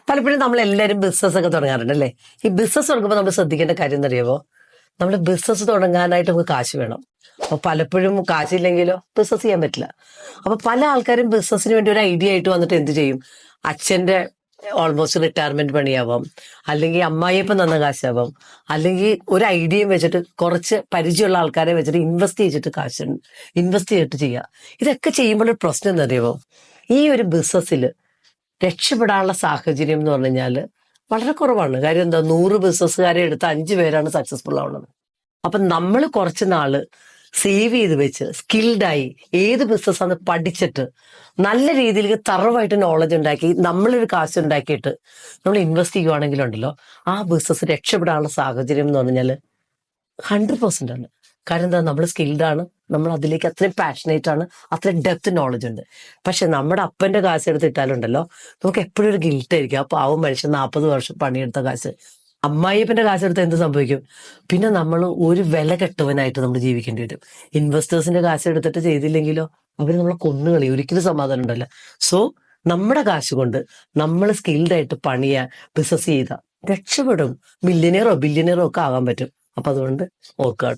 പലപ്പോഴും നമ്മൾ എല്ലാവരും ബിസിനസ് ഒക്കെ തുടങ്ങാറുണ്ട് അല്ലേ? ഈ ബിസിനസ് തുടങ്ങുമ്പോൾ നമ്മൾ ശ്രദ്ധിക്കേണ്ട കാര്യം എന്നറിയാമോ? നമ്മൾ ബിസിനസ് തുടങ്ങാനായിട്ട് നമുക്ക് കാശ് വേണം. അപ്പൊ പലപ്പോഴും കാശില്ലെങ്കിലോ ബിസിനസ് ചെയ്യാൻ പറ്റില്ല. അപ്പൊ പല ആൾക്കാരും ബിസിനസിന് വേണ്ടി ഒരു ഐഡിയ ആയിട്ട് വന്നിട്ട് എന്ത് ചെയ്യും? അച്ഛന്റെ ഓൾമോസ്റ്റ് റിട്ടയർമെന്റ് പണിയാവാം, അല്ലെങ്കിൽ അമ്മായിയപ്പം തന്ന കാശാവാം, അല്ലെങ്കിൽ ഒരു ഐഡിയയും വെച്ചിട്ട് കുറച്ച് പരിചയമുള്ള ആൾക്കാരെ വെച്ചിട്ട് ഇൻവെസ്റ്റ് ചെയ്തിട്ട് ചെയ്യുക. ഇതൊക്കെ ചെയ്യുമ്പോൾ ഒരു പ്രശ്നം എന്നറിയാമോ? ഈ ഒരു ബിസിനസ്സിൽ രക്ഷപ്പെടാനുള്ള സാഹചര്യം എന്ന് പറഞ്ഞു കഴിഞ്ഞാൽ വളരെ കുറവാണ്. കാര്യം എന്താ, 100 ബിസിനസ്സുകാരെ എടുത്ത് 5 പേരാണ് സക്സസ്ഫുൾ ആവുന്നത്. അപ്പൊ നമ്മൾ കുറച്ച് നാള് സേവ് ചെയ്ത് വെച്ച് സ്കിൽഡായി ഏത് ബിസിനസ്സാണ് പഠിച്ചിട്ട് നല്ല രീതിയിൽ തറവായിട്ട് നോളജ് ഉണ്ടാക്കി നമ്മളൊരു കാശ് ഉണ്ടാക്കിയിട്ട് നമ്മൾ ഇൻവെസ്റ്റ് ചെയ്യുവാണെങ്കിലുണ്ടല്ലോ, ആ ബിസിനസ് രക്ഷപ്പെടാനുള്ള സാഹചര്യം എന്ന് പറഞ്ഞാൽ 100% ആണ്. കാരണം എന്താ, നമ്മൾ സ്കിൽഡാണ്, നമ്മൾ അതിലേക്ക് അത്രയും പാഷനേറ്റ് ആണ്, അത്രയും ഡെപ്ത് നോളജ് ഉണ്ട്. പക്ഷെ നമ്മുടെ അപ്പന്റെ കാശ് എടുത്തിട്ടാലുണ്ടല്ലോ, നമുക്ക് എപ്പോഴും ഒരു ഗിൽട്ട് ആയിരിക്കും. ആ പാവം മനുഷ്യൻ 40 വർഷം പണിയെടുത്ത കാശ് അമ്മായിയപ്പന്റെ കാശ് എടുത്ത് എന്ത് സംഭവിക്കും? പിന്നെ നമ്മൾ ഒരു വില കെട്ടവനായിട്ട് നമ്മൾ ജീവിക്കേണ്ടി വരും. ഇൻവെസ്റ്റേഴ്സിന്റെ കാശ് എടുത്തിട്ട് ചെയ്തില്ലെങ്കിലോ അവർ നമ്മളെ കൊന്നുകളി, ഒരിക്കലും സമാധാനം ഉണ്ടല്ല. സോ നമ്മുടെ കാശ് കൊണ്ട് നമ്മൾ സ്കിൽഡായിട്ട് ബിസിനസ് ചെയ്ത രക്ഷപ്പെടും. മില്യനെയറോ ബില്യനെയറോ ഒക്കെ ആകാൻ പറ്റും. അപ്പൊ അതുകൊണ്ട് ഓർക്കുക കേട്ടോ.